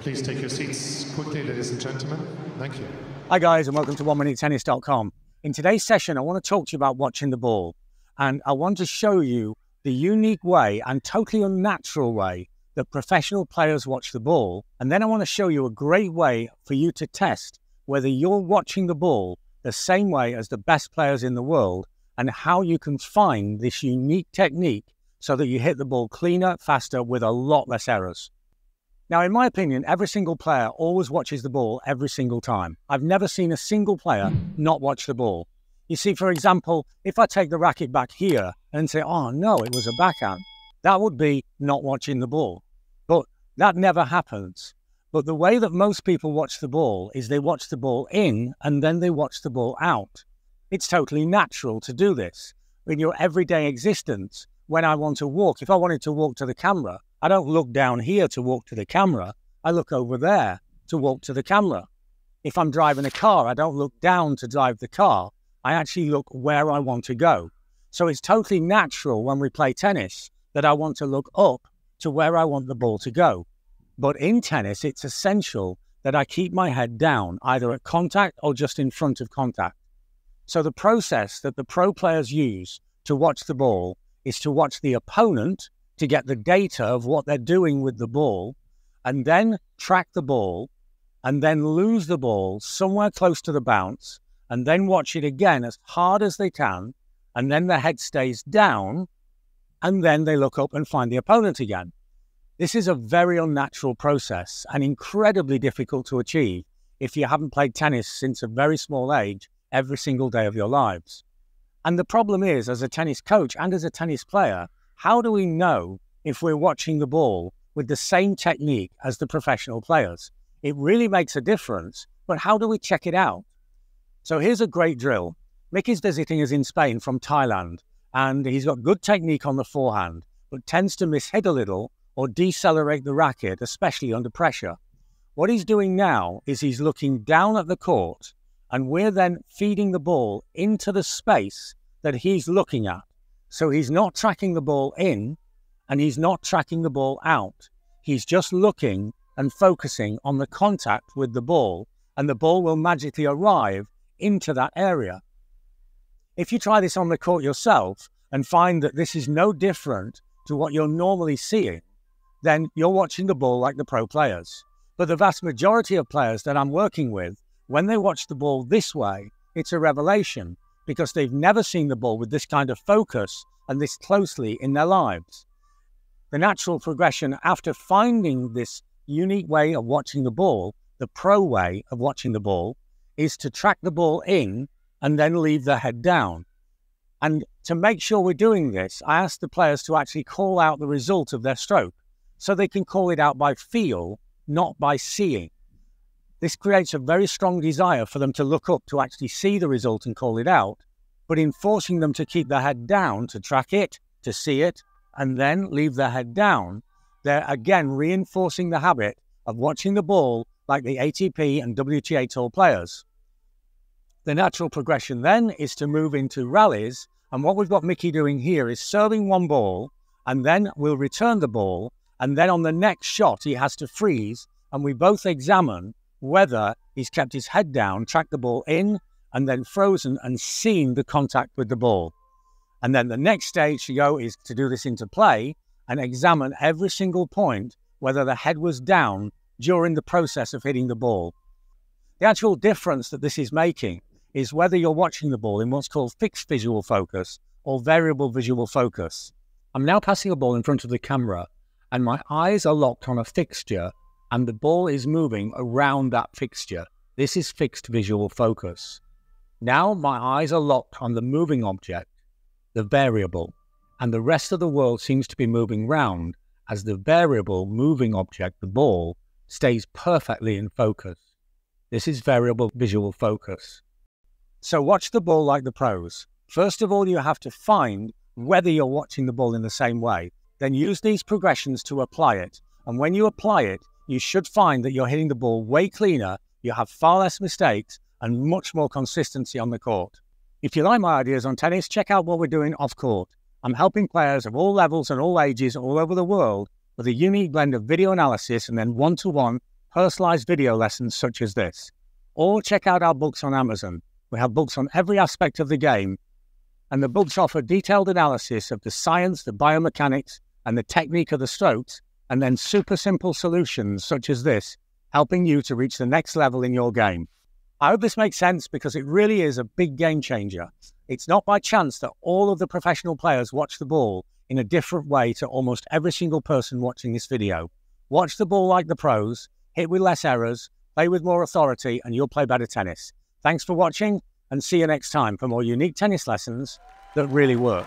Please take your seats quickly, ladies and gentlemen. Thank you. Hi guys, and welcome to OneMinuteTennis.com. In today's session, I want to talk to you about watching the ball. And I want to show you the unique way and totally unnatural way that professional players watch the ball. And then I want to show you a great way for you to test whether you're watching the ball the same way as the best players in the world, and how you can find this unique technique so that you hit the ball cleaner, faster, with a lot less errors. Now, in my opinion, every single player always watches the ball every single time. I've never seen a single player not watch the ball. You see, for example, if I take the racket back here and say, oh no, it was a backhand, that would be not watching the ball. But that never happens. But the way that most people watch the ball is they watch the ball in and then they watch the ball out. It's totally natural to do this. In your everyday existence, when I want to walk, if I wanted to walk to the camera, I don't look down here to walk to the camera. I look over there to walk to the camera. If I'm driving a car, I don't look down to drive the car. I actually look where I want to go. So it's totally natural when we play tennis that I want to look up to where I want the ball to go. But in tennis, it's essential that I keep my head down, either at contact or just in front of contact. So the process that the pro players use to watch the ball is to watch the opponent to get the data of what they're doing with the ball, and then track the ball, and then lose the ball somewhere close to the bounce, and then watch it again as hard as they can, and then their head stays down, and then they look up and find the opponent again. This is a very unnatural process and incredibly difficult to achieve if you haven't played tennis since a very small age every single day of your lives. And the problem is, as a tennis coach and as a tennis player, how do we know if we're watching the ball with the same technique as the professional players? It really makes a difference, but how do we check it out? So here's a great drill. Mickey's visiting us in Spain from Thailand, and he's got good technique on the forehand, but tends to mishit a little or decelerate the racket, especially under pressure. What he's doing now is he's looking down at the court, and we're then feeding the ball into the space that he's looking at. So he's not tracking the ball in, and he's not tracking the ball out. He's just looking and focusing on the contact with the ball, and the ball will magically arrive into that area. If you try this on the court yourself and find that this is no different to what you're normally seeing, then you're watching the ball like the pro players. But the vast majority of players that I'm working with, when they watch the ball this way, it's a revelation, because they've never seen the ball with this kind of focus and this closely in their lives. The natural progression after finding this unique way of watching the ball, the pro way of watching the ball, is to track the ball in and then leave their head down. And to make sure we're doing this, I ask the players to actually call out the result of their stroke, so they can call it out by feel, not by seeing. This creates a very strong desire for them to look up to actually see the result and call it out, but in forcing them to keep their head down to track it, to see it, and then leave their head down, they're again reinforcing the habit of watching the ball like the ATP and WTA Tour players. The natural progression then is to move into rallies, and what we've got Mickey doing here is serving one ball, and then we'll return the ball, and then on the next shot he has to freeze, and we both examine whether he's kept his head down, tracked the ball in, and then frozen and seen the contact with the ball. And then the next stage to go is to do this into play and examine every single point whether the head was down during the process of hitting the ball. The actual difference that this is making is whether you're watching the ball in what's called fixed visual focus or variable visual focus. I'm now passing a ball in front of the camera, and my eyes are locked on a fixture, and the ball is moving around that fixture. This is fixed visual focus. Now my eyes are locked on the moving object, the variable, and the rest of the world seems to be moving round as the variable moving object, the ball, stays perfectly in focus. This is variable visual focus. So watch the ball like the pros. First of all, you have to find whether you're watching the ball in the same way. Then use these progressions to apply it. And when you apply it, you should find that you're hitting the ball way cleaner, you have far less mistakes, and much more consistency on the court. If you like my ideas on tennis, check out what we're doing off court. I'm helping players of all levels and all ages all over the world with a unique blend of video analysis and then one-to-one personalized video lessons such as this. Or check out our books on Amazon. We have books on every aspect of the game, and the books offer detailed analysis of the science, the biomechanics, and the technique of the strokes, and then super simple solutions such as this, helping you to reach the next level in your game. I hope this makes sense because it really is a big game changer. It's not by chance that all of the professional players watch the ball in a different way to almost every single person watching this video. Watch the ball like the pros, hit with less errors, play with more authority, and you'll play better tennis. Thanks for watching, and see you next time for more unique tennis lessons that really work.